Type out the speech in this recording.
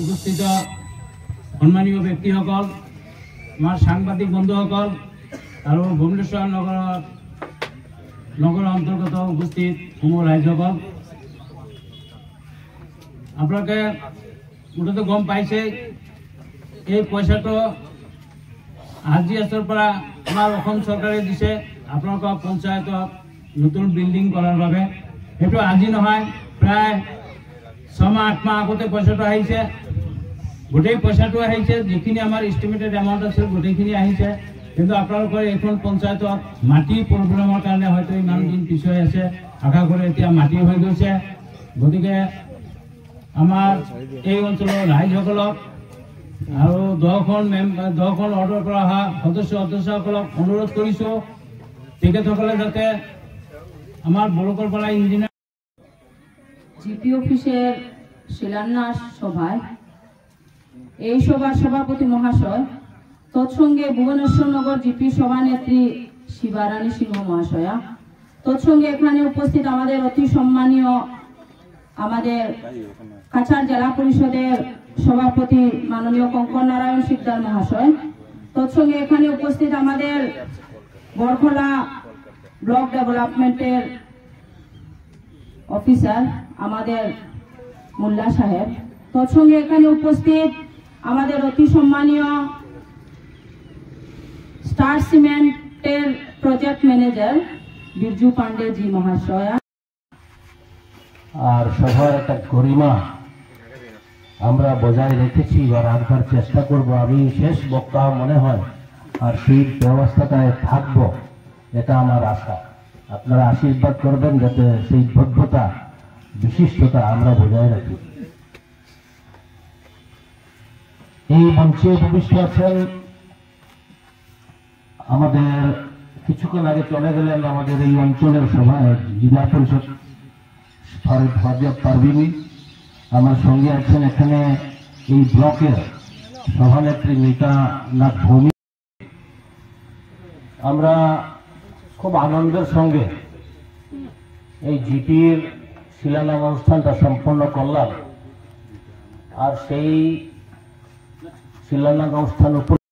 উপস্থিত সম্মানীয় ব্যক্তিসকল, আমাৰ সাংবাদিক বন্ধুসকল আৰু ভুৱনেশ্বৰ নগৰ অন্তৰ্গত উপস্থিত সমূহ ৰাইজসকল, আপোনালোকে মুঠতে গম পাইছে এই পইচাটো RGSৰ পৰা আমাৰ অসম চৰকাৰে দিছে আপোনালোকৰ পঞ্চায়তত নতুন বিল্ডিং কৰাৰ বাবে। সেইটো আজি নহয়, প্ৰায় 6 মাহ 8 মাহ আগতে পইচাটো আহিছে। গোটেই পইচাটো আহিছে, যিখিনি আমাৰ এষ্টিমেটেড এমাউণ্ট আছিল গোটেইখিনি আহিছে। কিন্তু আপোনালোকৰ এইখন পঞ্চায়তত মাটিৰ প্ৰব্লেমৰ কাৰণে হয়তো ইমান দিন পিছুৱাই আছে। আশা কৰি এতিয়া মাটি হৈ গৈছে। গতিকে আমাৰ এই অঞ্চলৰ ৰাইজসকলক আৰু 10খন অৰ্ডাৰ পৰা অহা সদস্যসকলক অনুৰোধ কৰিছোঁ, তেখেতসকলে যাতে আমার বড়কলপাড়া ইঞ্জিনিয়ার জিপি অফিসের শিলান্যাস সভায় এই সভার সভাপতি মহাশয়, তৎসঙ্গে ভুবনেশ্বর নগর জিপি সভানেত্রী শিবারানী সিংহ মহাশয়া, তৎসঙ্গে এখানে উপস্থিত আমাদের অতি সম্মানীয় আমাদের কাছাড় জেলা পরিষদের সভাপতি মাননীয় কঙ্কন নারায়ণ শিকদার মহাশয়, তৎসঙ্গে এখানে উপস্থিত আমাদের বরখলা ব্লক ডেভেলপমেন্টের অফিসার আমাদের মোল্লা সাহেব, তৎসঙ্গে এখানে উপস্থিত আমাদের অতি সম্মানীয় স্টার সিমেন্টের প্রজেক্ট ম্যানেজার বিরজু পান্ডে জি মহাশয়া। আর সবার একটা গরিমা আমরা বজায় রেখেছি বা রাখবার চেষ্টা করব। আমি শেষ বক্তা মনে হয় আর সেই ব্যবস্থাটায় থাকবো, এটা আমার আশা। আপনারা আশীর্বাদ করবেন যাতে সেই ভব্যতা বিশিষ্টতা আমরা বজায় রাখি। এই মঞ্চে উপবিষ্ট আছেন আমাদের কিছুক্ষণ আগে চলে গেলেন আমাদের এই অঞ্চলের সভায় জেলা পরিষদ পারভিনী, আমার সঙ্গে আছেন এখানে এই ব্লকের সভানেত্রী মিতা নাথ ভৌমিক। আমরা খুব আনন্দের সঙ্গে এই জিপির শিলান্যাস অনুষ্ঠানটা সম্পন্ন করলাম। আর সেই শিলান্যাস অনুষ্ঠান